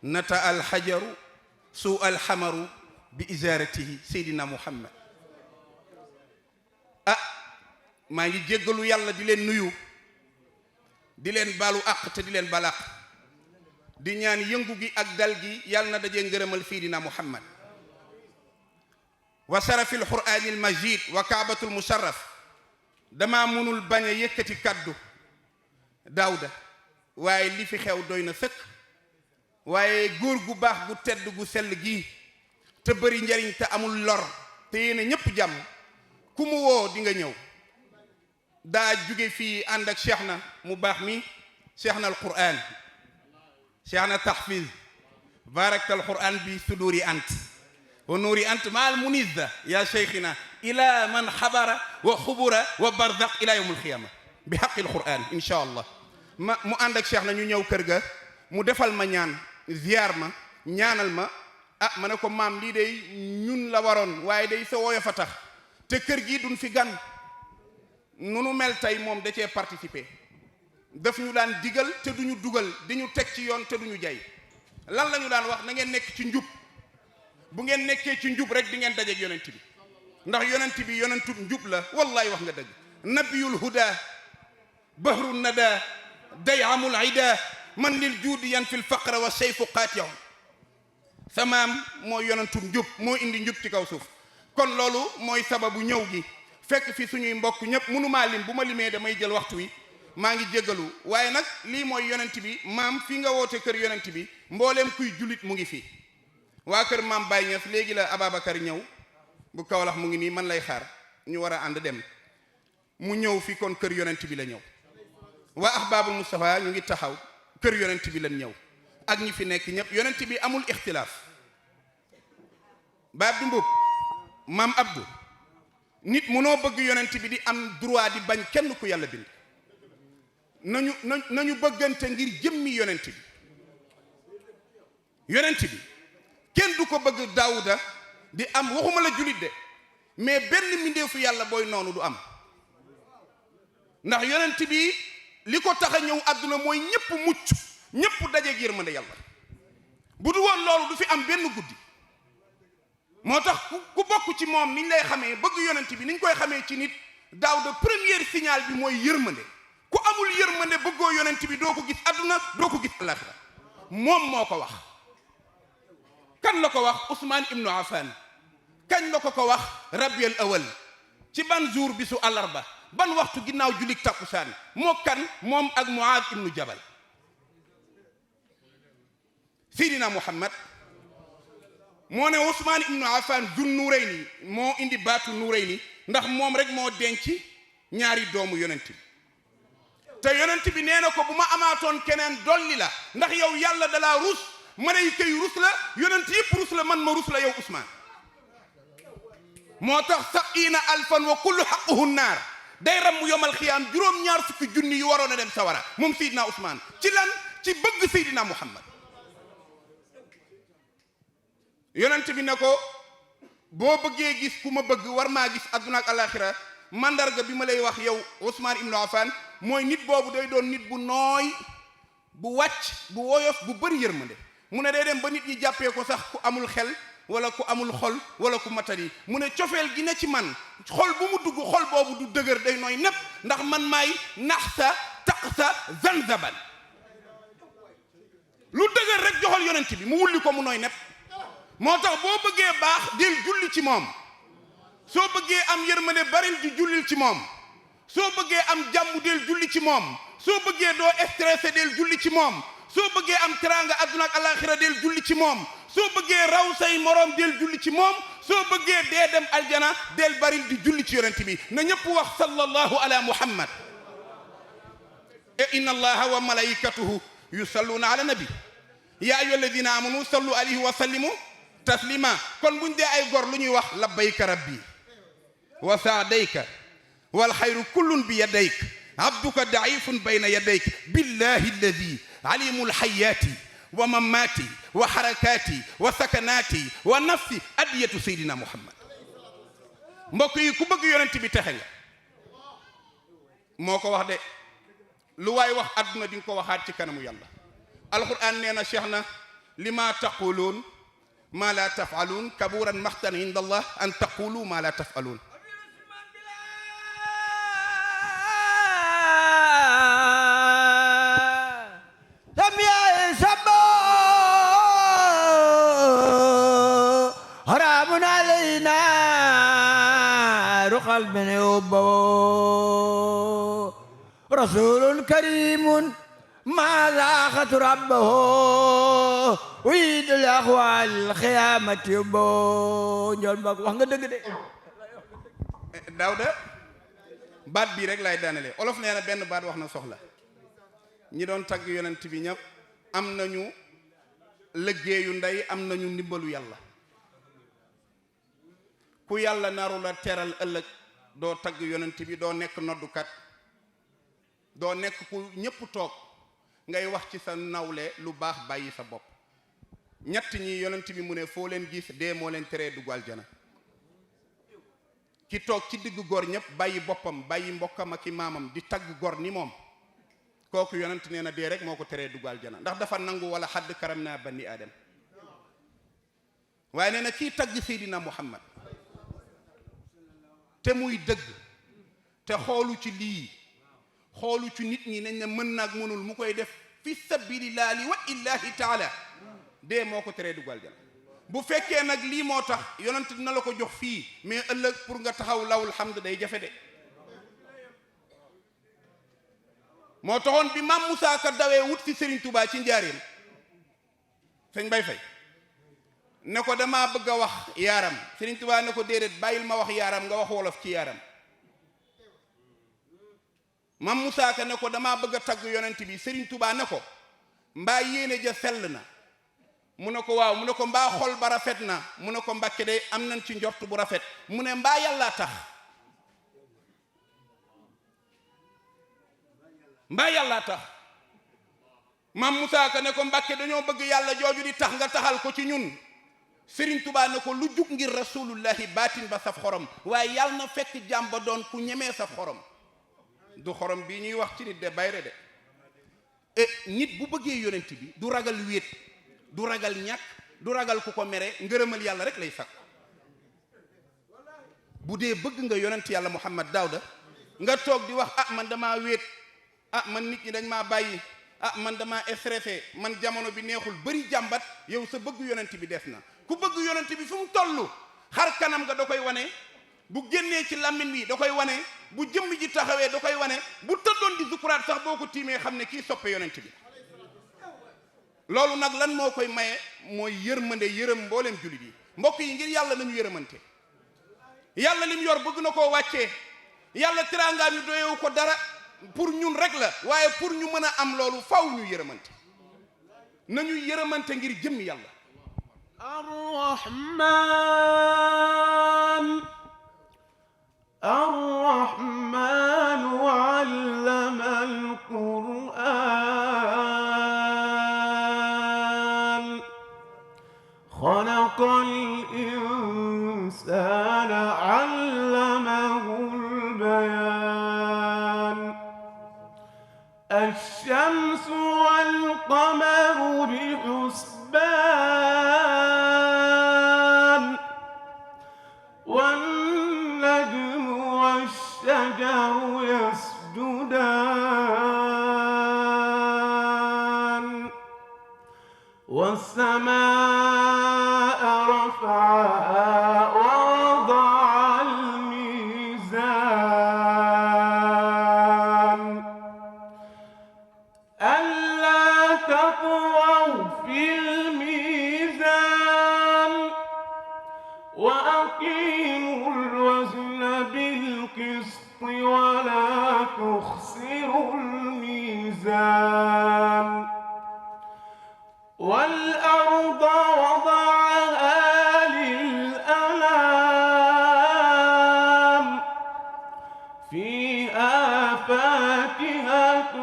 nata alxajaru suu alxamaru bi isaaratihi seydina muhammad maa ngi jéggalu yàlla di leen nuyu di leen baalu àq te di leen balaq di ñaan yëngu gi ak dal gi yàlla na dajee ngërëmal seydina muhammad wa sarafi alqur'ani almajid wa kaabatul musharraf dama mënul bañ a yëkkati kaddu daawda waaye li fi xew doy na sëkk waaye góor gu baax gu tedd gu sell gii te bëri njariñ te amul lor te yéene ñépp jàmm ku mu woo di nga ñëw daa jóge fii ànd ak cheikh na mu baax mi cheikh na alquran cheikh na tahfiz barakta alquran bi suduri ant wa nuuri ant ma al munizza ya cheikhina ila man xabara wa xubura wa barzaq ila yawm alqiyama bi xaqi alquran insha allah mu ànd ak cheikh na ñu ñëw kër ga mu defal ma ñaan ziyaar ma ñaanal ma ma ne ko maam lii day ñun la waroon waaye day sa wooyo fa tax te kër gi duñ fi gan nunu mel tey moom da cee participer daf ñu daan digal te duñu dugal di ñu teg ci yoon te duñu jay lan la ñu daan wax na ngeen nekk ci njub bu ngeen nekkee ci njub rek di ngeen dajeeg yonent bi ndax yonent bi yonentub njub la wallahi wax nga dëgg nabiyul huda bahru nada dayamul ida man lil juudi yan fil faqra wa sayfu qaati'un samaam mooy yonentub njub moo indi njub ci kaw suuf kon loolu mooy sababu ñëw gi fekk fi suñuy mbokk ñëpp mënumaa lim bu ma limee damay jël waxtu wi maa ngi jéggalu waaye nag lii mooy yonent bi maam fi nga woote kër yonent bi mbooleem kuy julit mu ngi fi waa kër maam Baye Niass léegi la Ababacar ñëw bu Kawlax mu ngi nii man lay xaar ñu war a ànd dem mu ñëw fi kon kër yonent bi la ñëw waa ahbaabul Mustafa ñu ngi taxaw kër yonent bi lañ ñëw ak ñi fi nekk ñëpp yonent bi amul ixtilaaf ba Abdou Mboub maam Abdou nit mënoo bëgg yonent bi di am droit di bañ kenn ku yàlla bind nañu bëggante ngir jëmmi yonent bi kenn du ko bëgg Daawuda di am waxuma la julit de mais benn mbindeefu yàlla booy noonu du am ndax yonent bi li ko tax a ñëw àdduna mooy ñëpp mucc ñëpp dajeeg yërmande yàlla bu du woon loolu du fi am benn guddi moo tax ku bokk ci moom niñ lay xamee bëgg yonent bi niñ koy xamee ci nit Daawuda première signal bi mooy yërmande ku amul yërmande bëggoo yonent bi doo ko gis àdduna doo ko gis alaxira moom moo ko wax kan la ko wax Ousmane ibnu Affan kañ la ko wax rabiul awal ci ban jour bisu àllarba ban waxtu ginnaaw julik takkusaan moo kan moom ak Muaaz ibnu Jabal Seydina Muhammad moo ne Ousmane ibnu Affan dun nuurayni moo indi baatu nuurayni ndax moom rek moo denc ñaari doomu yonent bi te yonent bi nee na ko bu ma amaatoon keneen dolli la ndax yow yàlla dalaa rus malayka yi rus la yonent yëpp rus la man ma rus la yow Ousmane moo tax saqiina alfan wa kullu xaquhu naar day ram yomal xiyaam juróom-ñaar fukki junni yu waroon a dem sawara moom Seydina Ousmane ci lan ci bëgg Seydina Muhammad yonent bi ne ko boo bëggee gis ku ma bëgg war maa gis adduna ak alaxira mandarga bi ma lay wax yow Ousmane ibnu Affan mooy nit boobu day doon nit bu nooy bu wàcc bu woyof bu bëri yërmande mu ne day dem ba nit ñi jàppee ko sax ku amul xel wala ku amul xol wala ku matari mu ne cofeel gi ne ci man xol bu mu dugg xol boobu du dëgër day nooy nepp ndax man maay naxsa taqsa zanzaban lu dëgër rek joxal yonent bi mu wulli ko mu nooy nepp moo tax boo bëggee baax del julli ci moom soo bëggee am yërmande baril di jullil ci moom soo bëggee am jàmm del julli ci moom soo bëggee doo stressé del julli ci moom soo bëggee am teraanga adduna ak alaxira del julli ci moom soo bëggee raw say moroom del julli ci moom soo bëggee dee dem aljana del baril di julli ci yonent bi na ñëpp wax sallallahu ala muhammad inna allaha wa malaikatuhu yusalluna ala nabi ya ayyuha alladina amanu sallu alayhi wa sallimu taslima kon buñ dee ay gor lu ñuy wax labbayka rabbi wa saadayka wal xayru kullun bi yadayk abduka daifun bayna yadayk billahi alladi alimu lxayaati wa mamaati wa xarakaati wa sakanaati wa nafsi adiyatu seydina muhammad mbokk yi ku bëgg yonent bi texe nga moo ko wax de lu waay wax adduna di nga ko waxaat ci kanamu yàlla alquran nee na cheikh na lima taquluun ma la taf'aluun kaburan maqtan inda allah an taqulu ma la taf'aluun. قلب يبو رسول كريم ما لاقت ربه ويد الاخوال الخيامة يبو نجول باك wax nga dëgg de Daawda baat bii rek lay daanale olof nee na benn baat wax na soxla ñi doon tagg yonent bi ñëpp am nañu liggéeyu ndey am nañu ndimbalu yàlla ku yàlla naru la teral ëllëg doo tagg yonent bi doo nekk noddukat doo nekk ku ñépp toog ngay wax ci sa nawle lu baax bàyyi sa bopp ñett ñi yonent bi mu ne foo leen gis dee moo leen teree dugg aljana ki toog ci diggu góor ñépp bàyyi boppam bàyyi mbokkam ak i maamam di tagg góor ni moom kooku yonent nee na dee rek moo ko teree dugg aljana ndax dafa nangu wala xadd karam naa bani aadam waaye nee na kii tagg Seydina Muhammad te muy dëgg te xoolu ci lii xoolu ci nit ñi nañ ne mën naag mënul mu koy def fi sabilillahi wa illahi taala dee moo ko teree dugg aljana bu fekkee nag lii moo tax yonent dina la ko jox fii mais ëllëg pour nga taxaw lawul hamd day jafe de moo taxoon bi Maam Moussa Ka dawee wut ci Serigne Touba ci njaareem sëñ Bay Fay ne ko damaa bëgg a wax yaaram Serigne Touba ne ko déedéet bàyyil ma wax yaaram nga wax wolof ci yaaram Maam Moussa Ka ne ko damaa bëgg a tagg yonent bi Serigne Touba ne ko mbaa yéene ja sell na mu ne ko waaw mu ne ko mbaa xol ba rafet na mu ne ko Mbàkke de am nañ ci njort bu rafet mu ne mbaa yàllaa tax mbaa yàllaa tax Maam Moussa Ka ne ko Mbàkke dañoo bëgg yàlla jooju di tax nga taxal ko ci ñun Serigne Touba ne ko lu jug ngir rasulullahi baatin ba saf xorom waaye yàlla na fekk jàmm ba doon ku ñemee saf xorom du xorom bii ñuy wax ci nit de bayre de nit bu bëggee yonent bi du ragal wéet du ragal ñàkk du ragal ku ko mere ngërëmal yàlla rek lay sakk bu dee bëgg nga yonent yàlla Muhammad Daawda nga toog di wax man damaa wéet man nit ñi dañ maa bàyyi man damaa stressé man jamono bi neexul bëri jàmbat yow sa bëgg yonent bi des na ku bëgg yonent bi fu mu toll xar kanam nga da koy wane bu génnee ci làmmiñ bi da koy wane bu jëmm ji taxawee da koy wane bu tëddoon di sukuraat sax boo ko tiimee xam ne kii soppe yonent bi loolu nag lan moo koy maye mooy yërmande yërëm mbooleem jullit yi mbokk yi ngir yàlla nañu yërëmante yàlla lim yor bëgg na koo wàccee yàlla teraangaa ñu doyewu ko dara pour ñun rek la waaye pour ñu mën a am loolu faw ñu yërëmante nañu yërëmante ngir jëmm yàlla الرحمن علم القرآن خلق الإنسان علمه البيان الشمس والقمر بحسبان والنجم والشجر يسجدان والسماء رفعها ووضع الميزان ألا تطغوا في الميزان وأقيموا الوزن بالقسط ولا تخسروا الميزان والأرض وضعها للأنام فيها فاكهة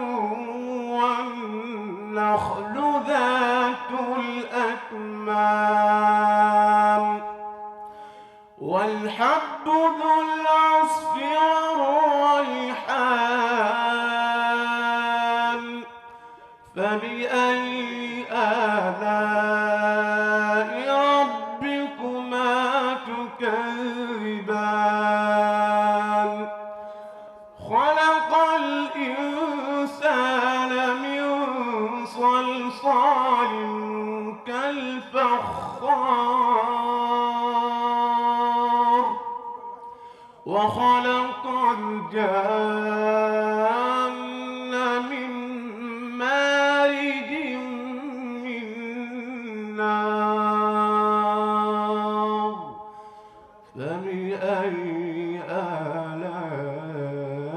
والنخل ذات الأكمام والحب ذو العصف والريحان فبأي آلاء كالفخار وخلق الجان من مارج من نار فبأي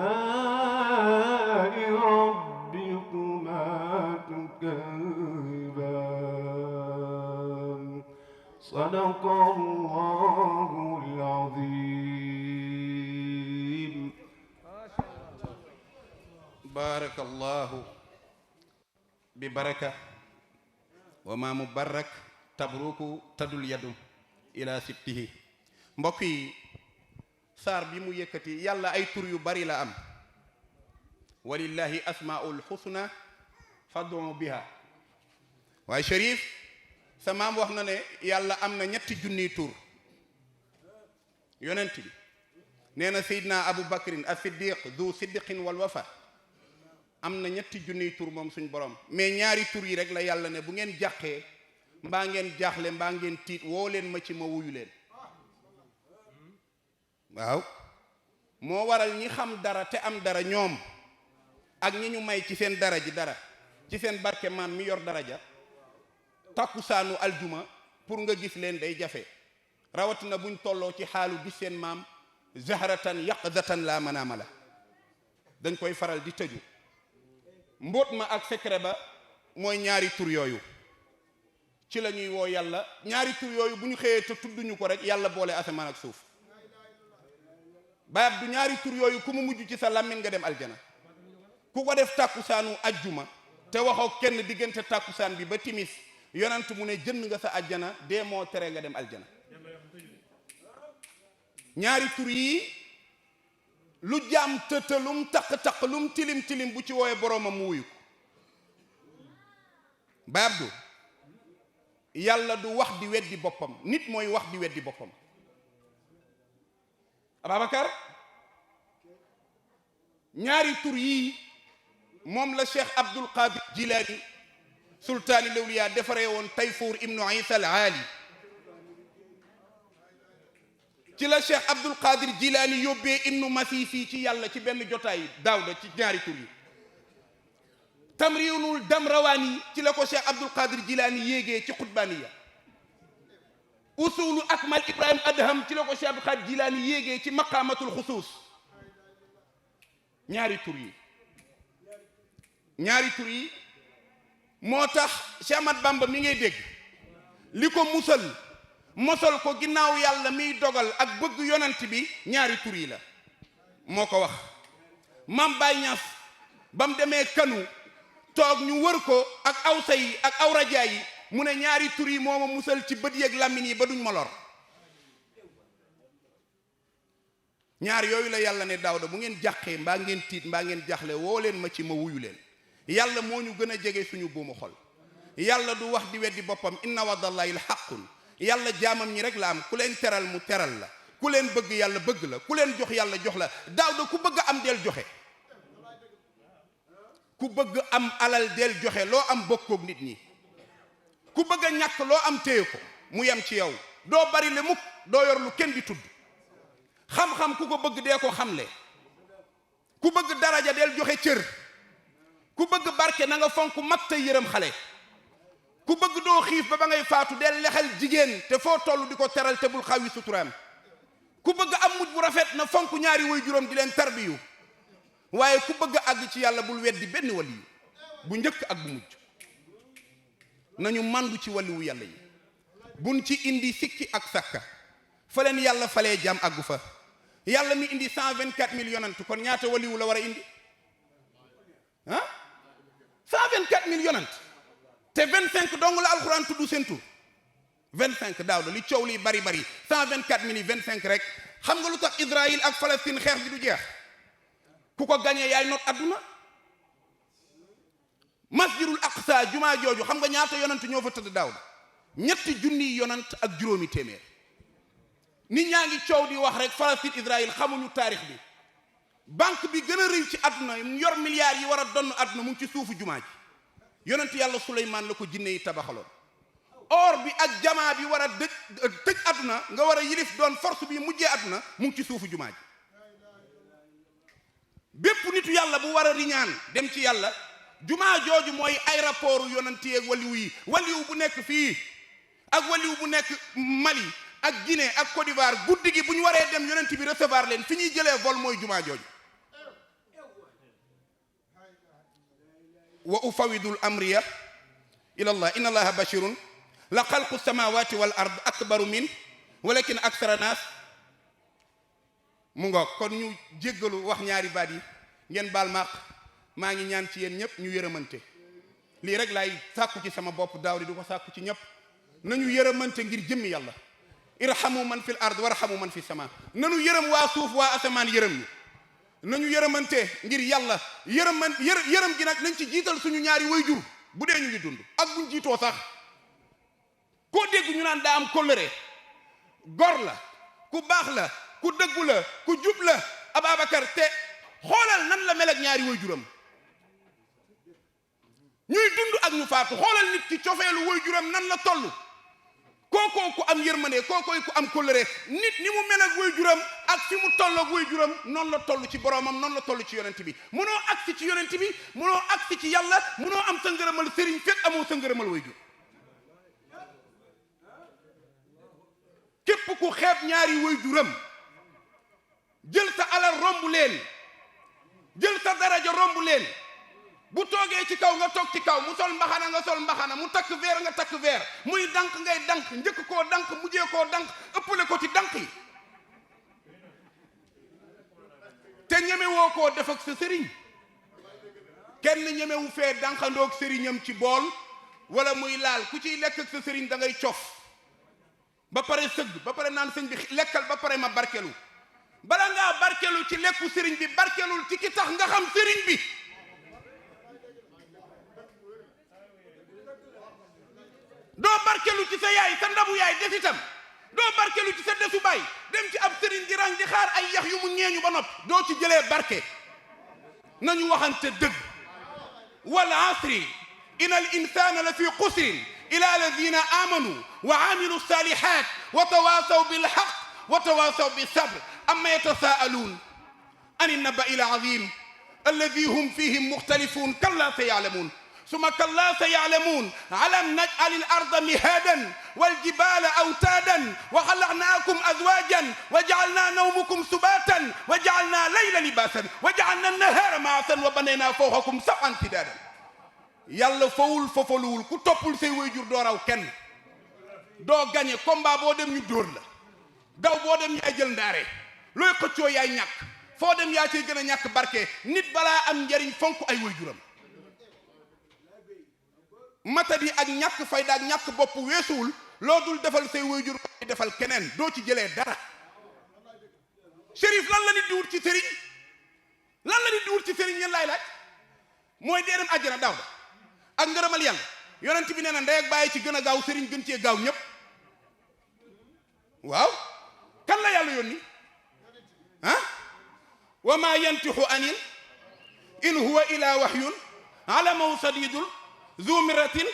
آلاء ربكما تكذبان صدق الله العظيم. بارك الله ببركة وما مبارك تبروك تدل يد إلى سبته. mbokk yi saar bi mu yëkkati yàlla ay tur yu bari la am walillahi asmaul husna fad'u biha waaye Cherif sa maam wax na ne yàlla am na ñetti junniy tur yonent bi nee na Seydina Abu Bakrin as-Siddiq du siddiqin wal wafa am na ñetti junniy tur moom suñ borom mais ñaari tur yi rek la yàlla ne bu ngeen jàqee mbaa ngeen jaaxle mbaa ngeen tiit woo leen ma ci ma wuyu leen waaw moo waral ñi xam dara te am dara ñoom ak ñi ñu may ci seen dara ji dara ci seen barke maam mi yor daraja takkusaanu aljuma pour nga gis leen day jafe rawatina buñ tolloo ci xaalu gis seen maam zahratan yaqzatan la manaama la dañ koy faral di tëju mbóot ma ak secret ba mooy ñaari tur yooyu ci la ñuy woo yàlla ñaari tur yooyu bu ñu xëyee te tudduñu ko rek yàlla boole asamaan ak suuf bayab du ñaari tur yooyu ku mu mujj ci sa làmmiñ nga dem aljana ku ko def tàkkusaanu ajjuma te waxoo kenn diggante tàkkusaan bi ba timis yonent mu ne jënd nga sa ajjana dee moo tere nga dem aljana ñaari tur yi lu jaam tëtë lum taq-taq lum tilim tilim bu ci wooye boroomam mu wuyu ko bayab du yàlla du wax di weddi boppam nit mooy wax di weddi boppam Ababacar ñaari tur yii moom la Cheikh Abdul Qadir Jilani sultaani lawliya defaree woon Tayfur ibnu Isa al-Aali ci la Cheikh Abdul Qadir Jilani yóbbee ibnu Masisi ci yàlla ci benn jotaay Daawda ci ñaari tur yi Tamriinul Damrawaani ci la ko Cheikh Abdul Qadir Jilani yéegee ci xutbaaniya usulu akmal Ibrahim Adham ci la ko Cheikh Abdul Qadir Jilani yéegee ci maqaamatul xusuus ñaari tur yi moo tax Cheikh Ahmad Bamba mi ngay dégg li ko mosal ko ginnaaw yàlla miy dogal ak bëgg yonent bi ñaari tur yi la moo ko wax Maam Baay Ñas ba mu demee Kanu toog ñu wër ko ak awsa yi ak awraja yi mu ne ñaari tur yi moo ma musal ci bët yeeg làmmiñ yi ba duñ ma lor ñaar yooyu la yàlla ne Daawda bu ngeen jàqee mbaa ngeen tiit mbaa ngeen jaxle woo leen ma ci ma wuyu leen yàlla moo ñu gën a jege suñu buumu xol yàlla du wax di weddi boppam inna wa'dallahi haqqun yàlla jaamam ñi rek la am ku leen teral mu teral la ku leen bëgg yàlla bëgg la ku leen jox yàlla jox la Daawda ku bëgg am del joxe ku bëgg am alal del joxe loo am bokkoog nit ñi ku bëgg a ñàkk loo am téye ko mu yem ci yow doo bari le mukk doo yor lu kenn di tudd xam-xam ku ko bëgg dee ko xamle ku bëgg daraja del joxe cër ku bëgg barke na nga fonk mag te yërëm xale ku bëgg doo xiif ba ngay faatu del lexal jigéen te foo toll di ko teral te bul xawi suturaam ku bëgg am mujj bu rafet na fonk ñaari way juróom di leen tarbiyu waaye ku bëgg àgg ci yàlla bul weddi benn waliyu bu njëkk ak bu mujj nañu màndu ci waliwu yàlla yi buñ ci indi sikki ak sakka fa leen yàlla falee jaam àggu fa yàlla mi indi 124 yonent kon ñaata waliwu la war a indi 124 yonent te 25 dong la alxuraan tudd seen tur 25 Daawda li coow li bari 124 yi 25 rek xam nga lu tax Israël ak Palestine xeex bi du jeex ku ko gañee yaay not adduna masjidul aqsa jumaa jooju xam nga ñaata yonent ñoo fa tëdd Daawda 3 junniy yonent ak juróomi téeméer nit ñaa ngi coow di wax rek Palestine Israël xamuñu taarix bi banque bi gën a rëy ci adduna yor milliards yi war a donn adduna mu ngi ci suufu jumaa ji yonent yàlla Suleymaan la ko jinne yi tabaxaloon or bi ak jamaa bi war a tëj àdduna nga war a yilif doon force bi mujjee àdduna mu ngi ci suufu jumaa ji bépp nitu yàlla bu war a riñaan dem ci yàlla jumaa jooju mooy aéroport yonent yi ak waliwu yi waliwu bu nekk fii ak waliwu bu nekk Mali ak Guinée ak Côte d'Ivoire guddi gi bu ñu waree dem yonent bi recevoir leen fi ñuy jëlee vol mooy jumaa jooju wa ufawidul amriya ila allah inna allaha bashirun la xalqu samawati wal ard akbaru min walakin aksara naas mu ngoog kon ñu jéggalu wax ñaari baat yi ngeen baal maa ngi ñaan ci yéen ñëpp ñu yërëmante lii rek laay sàkku ci sama bopp daaw di ko sàkku ci ñëpp nañu yërëmante ngir jëmmi yàlla irhamu man fil ard warhamu man fi sama nañu yërëm waa suuf waa asamaan yërëm ñu nañu yërëmante ngir yàlla yërëm gi nag nañ ci jiital suñu ñaari wayjur bu dee ñu ngi dund ak buñ jiitoo sax koo dégg ñu naan daa am kóllëre gor la ku baax la ku dëggu la ku jub la Ababacar te xoolal nan la mel ak ñaari wayjuram ñuy dund ak ñu faatu xoolal nit ci cofeelu wayjuram nan la toll kookoo ku am yërmande kookooy ku am kóllëre nit ni mu mel ak wayjuram ak fi mu toll ak wayjuram noonu la toll ci boromam noonu la toll ci yonent bi mënoo agsi ci yonent bi mënoo agsi ci yàlla mënoo am sa ngërëmal sëriñ fekk amoo sa ngërëmal wayjur képp ku xeeb ñaari wayjuram jël sa alal romb leen jël sa daraja romb leen bu toogee ci kaw nga toog ci kaw mu sol mbaxana nga sol mbaxana mu takk veer nga takk veer muy dank ngay dank njëkk koo dank mujjee koo dank ëppale ko ci dank yi te ñemewoo koo def ak sa sëriñ kenn ñemewu fee dankandoog sëriñam ci bool wala muy laal ku ciy lekk ak sa sëriñ da ngay cof ba pare sëgg ba pare naan sëñ bi lekkal ba pare ma barkelu bala ngaa barkelu ci lekku sëriñ bi barkelul ci ki tax nga xam sëriñ bi doo barkelu ci sa yaay sa ndabu yaay des itam doo barkelu ci sa desu baay dem ci ab sëriñ di rang di xaar ay yax yu mu ñeeñu ba noppi doo ci jëlee barke nañu waxante dëgg wal asri inna al insana la fi xusrin ila alladina amanu wa amilu salihat wa tawasaw bil haqq wa tawasaw bis sabr amma yatasaaluun an an-naba'i al-azim alladhi hum fihi mukhtalifun kalla saya'lamun ثم كلا سيعلمون ألم نجعل الأرض مهادا والجبال أوتادا وخلقناكم أزواجا وجعلنا نومكم سباتا وجعلنا الليل لباسا وجعلنا النهار معاشا وبنينا فوقكم سبعا شدادا yàlla fawul fofoluwul ku toppul say waajur doo raw kenn doo gañe combat boo dem ñu dóor la daw boo dem yaay jël ndaare looy xëccoo yaay ñàkk foo dem yaa cay gën a ñàkk barke nit balaa am njariñ fonk ay waajuram matadi ak ñàkk fayda ak ñàkk bopp weesuwul loo dul defal say waajur koy defal keneen doo ci jëlee dara Chérif lan la nit di wut ci sëriñ lan la nit di wut ci sëriñ yéen laay laaj mooy dee dem àjjana daaw ak ngërëmal yàlla yonent bi nee na ndey ak bàyyi ci gën a gaaw sëriñ gën cee gaaw ñëpp waaw kan la yàlla yónni ah wa ma yantixu anil in huwa ila wahyun alamahu sadidul zu miratin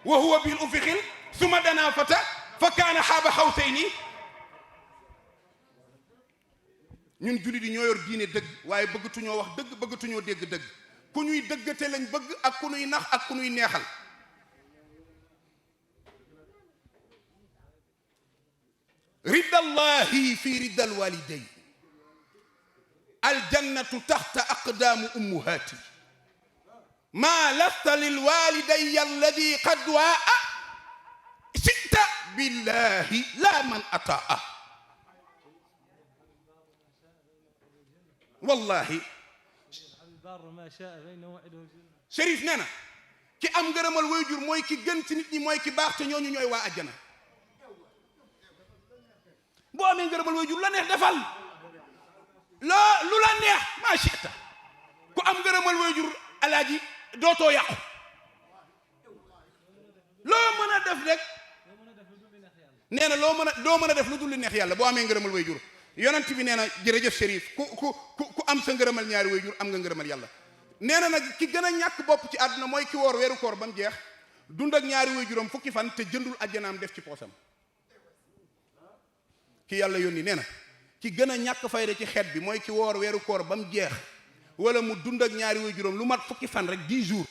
wa huwa bil ufiqil suma dana fata fa kaana xaaba xawsayni ñun jullit yi ñoo yor diine dëgg waaye bëggatuñoo wax dëgg bëggatuñoo dégg dëgg ku ñuy dëggate lañ bëgg ak ku ñuy nax ak ku ñuy neexal ridallahi fi ridal walidayn aljannatu taxta aqdaamu ummuhaati ma lasta lil walidayya alladi qad waa sita billahi la man ataa wallahi Chérif nee na ki am ngërëmal waajur mooy ki gën ci nit ñi mooy ki baax te ñooñu ñooy waa àjjana boo amee ngërëmal waajur la neex defal lu la neex maa shi'ta ku am ngërëmal waajur alaaji dootoo yàqu loo mën a def rek nee na doo mën a def lu dul li neex yàlla boo amee ngërëmal waajur yonent bi nee na jërëjëf Chérif ku am sa ngërëmal ñaari waajur am nga ngërëmal yàlla nee na nag ki gën a ñàkk bopp ci àdduna mooy ki woor weeru koor ba mu jeex dund ak ñaari waajuram fukki fan te jëndul ajjanaam def ci poosam ki yàlla yónni nee na ki gën a ñàkk fayda ci xeet bi mooy ki woor weeru koor ba mu jeex wala mu dund ak ñaari waajuram lu mat fukki fan rek 10 jours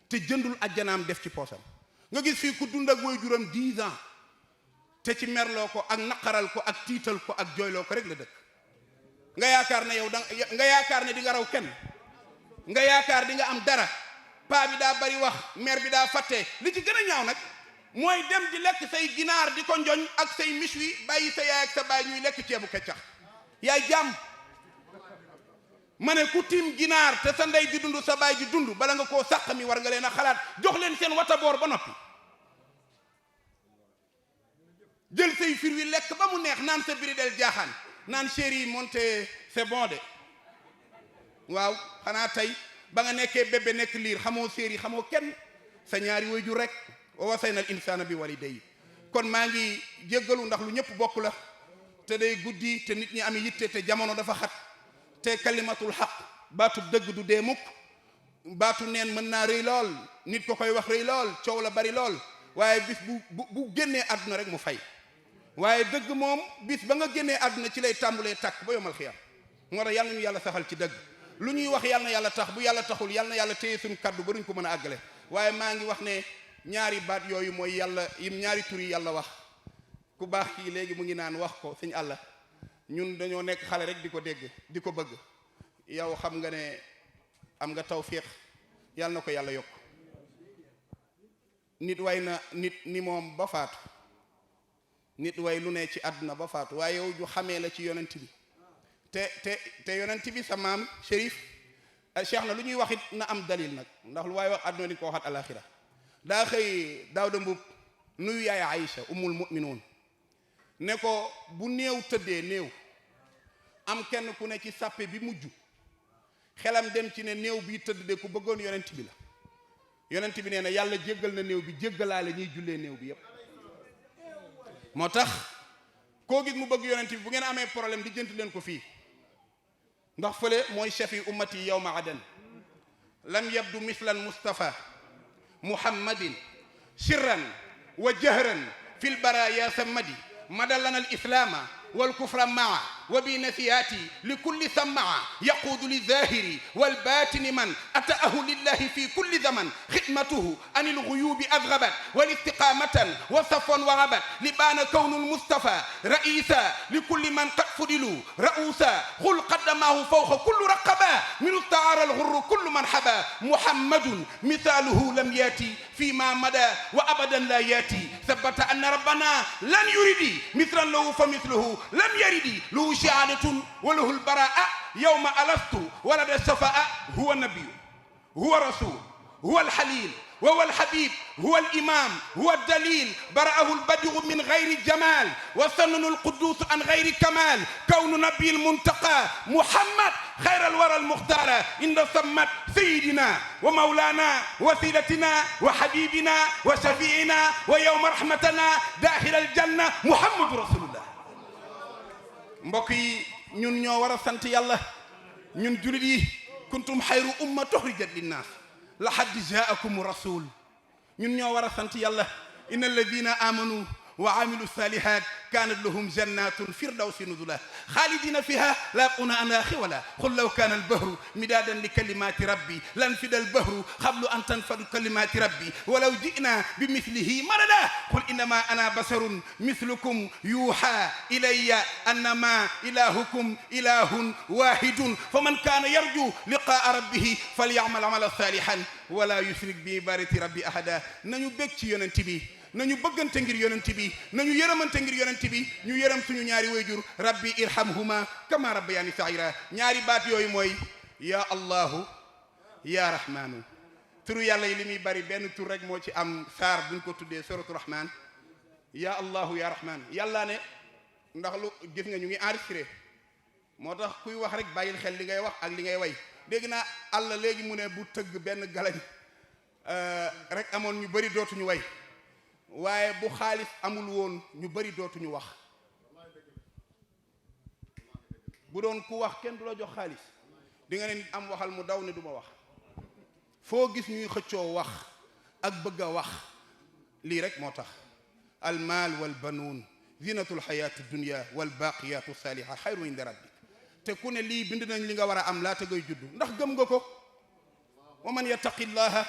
te jëndul ajjanaam def ci poosam nga gis fii ku dund ak waajuram 10 ans te ci merloo ko ak naqaral ko ak tiital ko ak jooyloo ko rek la dëkk nga yaakaar ne yow nga yaakaar ne di nga raw kenn nga yaakaar di nga am dara paa bi daa bari wax mère bi daa fàtte li ci gën a ñaaw nag mooy dem di lekk say ginaar di ko njoñ ak say miswi bàyyi sa yaay ak sa baay ñuy lekk ceebu keccax yaay jàmm ma ne ku tiim ginaar te sa ndey di dund sa baay di dund bala nga koo sàq mi war nga leen a xalaat jox leen seen wataboor ba noppi jël say fir wi lekk ba mu neex naan sa biri del jaaxaan naan chéri monte c'est bon de waaw xanaa tey ba nga nekkee bébé nekk liir xamoo séeri xamoo kenn sa ñaari waajur rek wa wasayna al insaana bi walidayhi kon maa ngi jéggalu ndax lu ñëpp bokk la te day guddi te nit ñi am yitte te jamono dafa xat te kalimatul xaq baatu dëgg du dee mukk baatu neen mën naa rëy lool nit ko koy wax rëy lool coow la bari lool waaye bis bu génnee àdduna rek mu fay waaye dëgg moom bis ba nga génnee àdduna ci lay tàmbulee tàkk ba yomal xiyam moo tax yal na ñu yàlla saxal ci dëgg lu ñuy wax yal na yàlla tax bu yàlla taxul yal na yàlla téye suñu kaddu ba duñ ko mën a àggale waaye maa ngi wax ne ñaari baat yooyu mooy yàlla yim ñaari tur yi yàlla wax ku baax kii léegi mu ngi naan wax ko sëñ àlla ñun dañoo nekk xale rek di ko dégg di ko bëgg yow xam nga ne am nga tawfiq yal na ko yàlla yokk nit way na nit ni moom ba faatu nit way lu ne ci àdduna ba faatu waaye yow ju xamee la ci yonent bi te yonent bi sa maam Chérif Cheikh na lu ñuy wax it na am dalil nag ndax lu waaye wax àdduna ni ko waxat alaxira daa xëy Daawda Mbub nuyu yaay Aïcha ummul mu'minoon ne ko bu néew tëddee néew am kenn ku ne ci sàppe bi mujj xelam dem ci ne néew bi tëdd de ku bëggoon yonent bi la yonent bi nee na yàlla jéggal na néew bi jéggalaale ñuy jullee néew bi yépp moo tax koo gis mu bëgg yonent bi bu ngeen amee problème di jënt leen ko fii ndax fële mooy chef yi ummati yawma adan lam yabdu mislan mustafa muhammadin sirran wa jahran fil baraya sammadi madallana al islama والكفر معا وبنسياتي لكل سمع يقود للظاهر والباطن من أتأه لله في كل زمن خدمته عن الغيوب أذغبت والاستقامة وصفا وغبت لبان كون المصطفى رئيسا لكل من قد فضلوا رؤوسا قل قدماه فوق كل رقبة من استعار الغر كل من حبا محمد مثاله لم ياتي فيما مدى وأبدا لا ياتي ثبت أن ربنا لن يريد مثلا له فمثله لم يرد له شهادة وله البراءة يوم ألست ولد الصفاء هو النبي هو الرسول هو الحليل وهو الحبيب هو الإمام هو الدليل برأه البديع من غير جمال وسنن القدوس عن غير كمال كون نبي المنتقى محمد خير الورى المختار إن سمت سيدنا ومولانا وسيلتنا وحبيبنا وشفيعنا ويوم رحمتنا داخل الجنة محمد رسول الله mbokk yi ñun ñoo war a sant yàlla ñun julit yi kuntum xayru umma tuxrijat linnaas laqad jaakum rasul ñun ñoo war a sant yàlla inna alladina amanu wa amilu salihat kanat lahum jannatun firdawsi nuzula xaalidina fiha la yabquna anha xiwala qul law kana albahru midadan li kalimati rabbi lanfida albahru qablu an tanfadu kalimati rabbi walaw jina bimithlihi madada qul innama ana basarun mithlukum yuha ilayya annama ilahukum ilahun wahidun faman kana yarju liqaa rabbihi falyamal amalan salihan wala yushrik bi ibadati rabbi ahada nañu bég ci yonent bi nañu bëggante ngir yonent bi nañu yërëmante ngir yonent bi ñu yërëm suñu ñaari wayjur rabbi irhamhuma kama rabbayani saghira ñaari baat yooyu mooy ya allahu ya rahmanu turu yàlla yi li muy bari benn tur rek moo ci am saar buñ ko tuddee suratu rahman ya allahu ya rahman yàlla ne ndax lu gis nga ñu ngi enregistré moo tax kuy wax rek bàyyil xel li ngay wax ak li ngay way dégg naa àlla léegi mu ne bu tëgg benn galañ rek amoon ñu bari dootuñu way waaye bu xaalis amul woon ñu bari dootuñu wax bu doon ku wax kenn du la jox xaalis di nga ne nit am waxal mu daw ne du ma wax foo gis ñuy xëccoo wax ak bëgg a wax lii rek moo tax almaal wal banuun zinatul xayaati dunya wal baaqiyaatu saaliha xayru inda rabbik te ku ne lii bind nañ li nga war a am laata ngay juddu ndax gëm nga ko wa man yattaqi llaha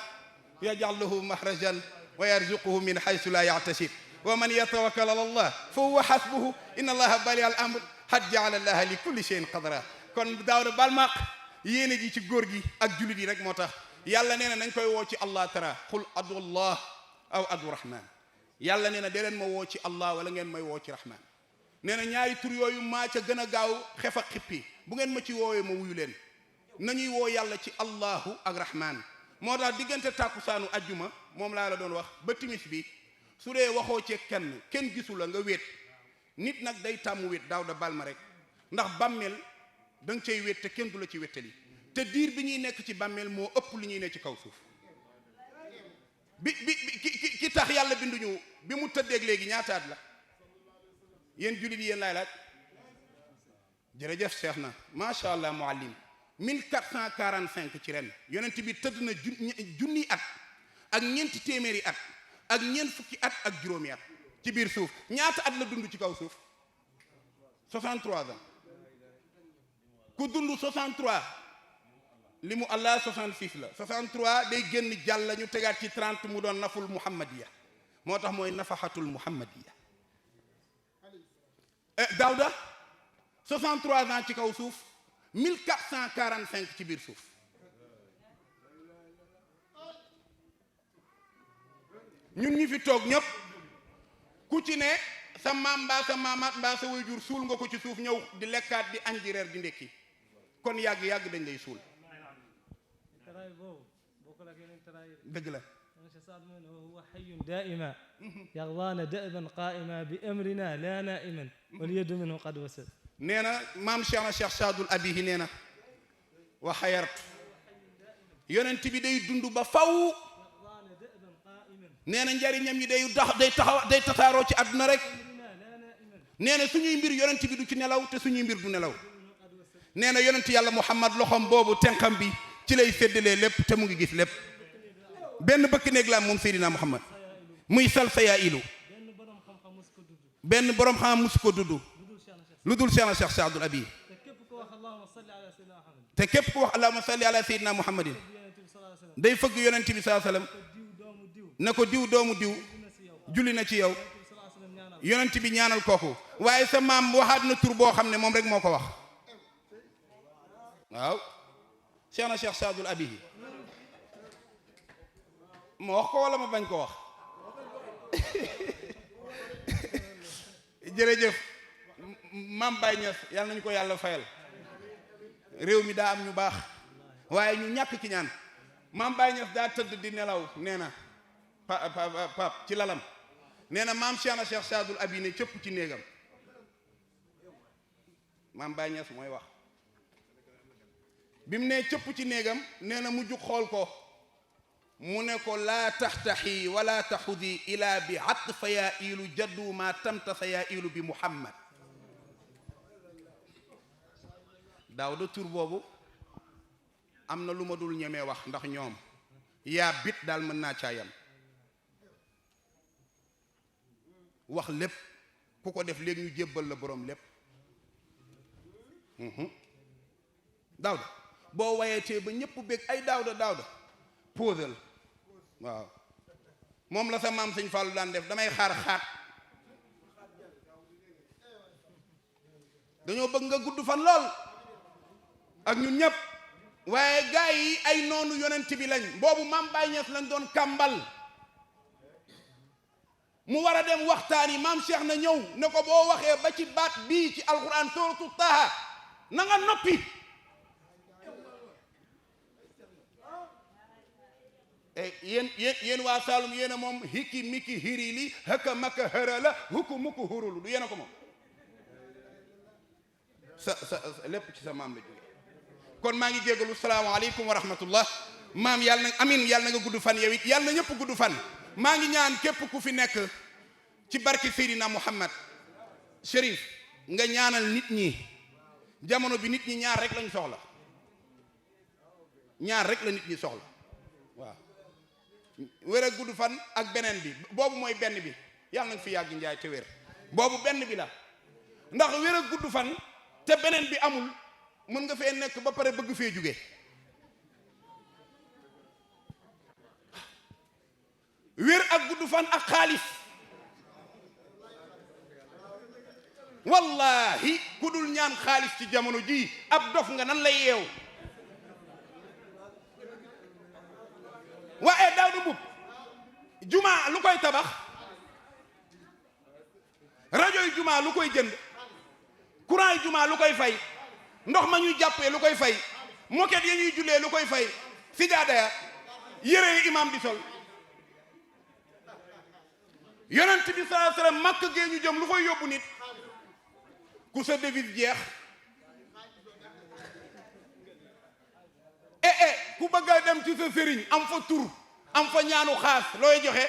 yaj'al lahu mahrajan wa yarzuquhu min haythu la yahtasib wa man yatawakkal ala allah fa huwa hasbuhu inna allaha bali al amr qad ja'ala allaha li kulli shay'in qadra kon Daawda bal maq yéene ji ci góor gi ak julit yi rek moo tax yàlla nee na nañ koy woo ci allah tara qul adu allah aw adu rahman yàlla nee na dee leen ma woo ci allah wala ngeen may woo ci rahman nee na ñaari tur yooyu maa ca gën a gaaw xef ak xippi bu ngeen ma ci woowee ma wuyu leen nañuy woo yàlla ci allahu ak rahman moo tax diggante tàkkusaanu ajjuma moom laa la doon wax ba timis bi su dee waxoo ci kenn gisu la nga wéet nit nag day tàmm wéet Daawda bal ma rek ndax bàmmeel da nga cay wéet te kenn du la ci wéttali te diir bi ñuy nekk ci bàmmeel moo ëpp li ñuy ne ci kaw suuf ki tax yàlla binduñu bi mu tëddeeg léegi ñaataat la yéen jullit yéen laay laaj jërëjëf Cheikh na macha allah muallim 1445 ci ren yonent bi tëdd na junni at ak ñeenti téeméeri at ak ñeent fukki at ak juróomi at ci biir suuf ñaata at la dund ci kaw suuf 63 ans ku dund 63 li mu allah 66 la 63 day génn jàll la ñu tegaat ci 30 mu doon naful muhammadiya moo tax mooy nafaxatul muhammadiya Daawda 63 ans ci kaw suuf 1445 ci biir suuf ñun ñi fi toog ñëpp ku ci ne sa maam mbaa sa maamaat mbaa sa waajur suul nga ko ci suuf ñëw di lekkaat di añ di reer di ndekki kon yàgg dañ lay suul dëgg la هو حي دائما يرضانا دأبا قائما بأمرنا لا نائما واليد منه قد وسد nee na maam Cheikh na Cheikh Saadul Abihi nee na wa xayartu yonent bi day dund ba faw nee na njariñam yi day tasaaroo ci àdduna rek nee na suñuy mbir yonent bi du ci nelaw te suñuy mbir du nelaw nee na yonent yàlla Muhammad loxom boobu tenxam bi ci lay séddalee lépp te mu ngi gis lépp benn bëkk néeg la moom Seydina Muhammad muy sal saya ilu benn borom xam musu ko dudd lu dul Cheikh na Cheikh Saadul Abi te képp ku wax allahumma salli ala sayyidina muhammadin day fëgg yonent bi sallallahu alayhi wasallam na ko diw doomu diw julli na ci yow yonent bi ñaanal kooku waaye sa maam waxaat na tur boo xam ne moom rek moo ko wax waaw Cheikh na Cheikh Saadul Abi ma wax ko wala ma bañ ko wax jërëjëf maam Baye Niass yàlla nañu ko yàlla fayal réew mi daa am ñu baax waaye ñu ñàkk ci ñaan maam Baye Niass daa tëdd di nelaw nee na pap ci lalam nee na maam Cheikh na Cheikh Saadul Abi ne cëpp ci néegam maam Baye Niass mooy wax bi mu ne cëpp ci néegam nee na mu jug xool ko mu ne ko laa taxtaxi wala taxudi ila bi atfa yaa ilu jaddu ma tamtasa yaa ilu bi muhammad Daawda tur boobu am na lu ma dul ñemee wax ndax ñoom yaa bit daal mën naa caayam wax lépp ku ko def léegi ñu jébbal la boroom lépp Daawda boo wayetee ba ñépp bég ay Daawda posel waaw moom la sa maam sëñ Fallou daan def damay xaar xaat dañoo bëgg nga gudd fan lool ak ñun ñëpp waaye gaa yi ay noonu yonent bi lañ boobu maam Baye Niass lañ doon kàmbal mu war a dem waxtaan yi maam Cheikh na ñëw ne ko boo waxee ba ci baat bii ci alquran suratu Taha na nga noppi yéen waa Saalum yéen a moom hikki mikki hirili hëkka makka hërala hukku mukku hurulu du yéen a ko moom sa lépp ci sa maam la jóge kon maa ngi jégalu salaamaaleykum wa rahmatullah maam yàlla na amin yàlla na nga gudd fan yow it yàlla na ñëpp gudd fan maa ngi ñaan képp ku fi nekk ci barke Seydina Muhammad Chérif nga ñaanal nit ñi jamono bi nit ñi ñaar rek lañ soxla ñaar rek la nit ñi soxla wér ak gudd fan ak beneen bi boobu mooy benn bi yàlla na fi yàgg njaay te wér boobu benn bi la ndax wér ak gudd fan te beneen bi amul mën nga fee nekk ba pare bëgg fee jóge wér ak gudd fan ak xaalis wallahi ku dul ñaan xaalis ci jamono ji ab dof nga nan lay yeew waaye daaw du bub jumaa lu koy tabax rajo yi jumaa lu koy jënd courant yi jumaa lu koy fay ndox ma ñuy jàppee lu koy fay moquette ya ñuy jullee lu koy fay sijaada ya yére yi imam di sol yonent bi sallallahu alayhi wasallam Makka gee ñu jëm lu koy yóbbu nit ku sa devise jeex ku bëgg a dem ci sa sëriñ am fa tur am fa ñaanu xaas looy joxe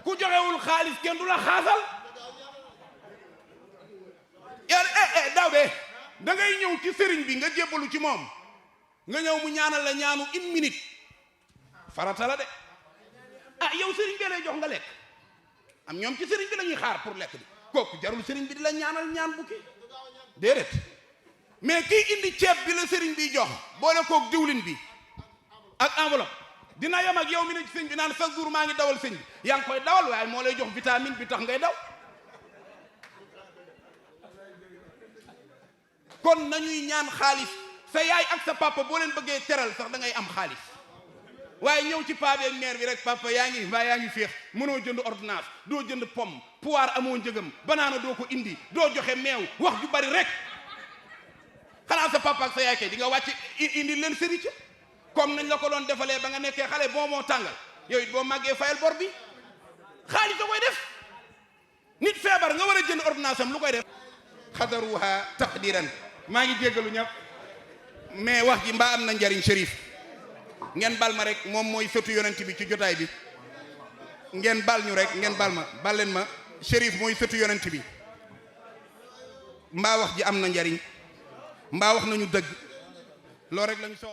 ku joxewul xaalis kenn du la xaasal yàlla daaw de da ngay ñëw ci sëriñ bi nga jébbalu ci moom nga ñëw mu ñaanal la ñaanu 1 minute farata la de yow sëriñ bi lay jox nga lekk am ñoom ci sëriñ bi la ñuy xaar pour lekk bi kooku jarul sëriñ bi di la ñaanal ñaan bu kii déedéet mais kii indi ceeb bi la sëriñ bi jox boole kook diwlin bi ak enveloppe dina yem ak yow mi ne ci sëñ bi naan chaque jour maa ngi dawal sëñ bi yaa ngi koy dawal waaye moo lay jox vitamine bi tax ngay daw kon nañuy ñaan xaalis sa yaay ak sa papa boo leen bëggee teral sax da ngay am xaalis waaye ñëw ci paa beeg mère bi rek papa yaa ngi féex mënoo jënd ordonnance doo jënd pomme poire amoo njëgam banaana doo ko indi doo joxe meew wax ju bari rek xanaa sa papa ak sa yaay kay di nga wàcc indi leen sëriñ ci comme nañ la ko doon defalee ba nga nekkee xale boo moo tàngal yow it boo màggee fayal bor bi xaalis da koy def nit feebar nga war a jënd ordonnance am lu koy def xadaruha taqdiran maa ngi jéggalu ñëpp mais wax ji mbaa am na njariñ Chérif ngeen bal ma rek moom mooy sëtu yonent bi ci jotaay bi ngeen bal ñu rek ngeen bal ma bal leen ma Chérif mooy sëtu yonent bi mbaa wax ji am na njariñ mbaa wax nañu dëgg loolu rek lañu soxla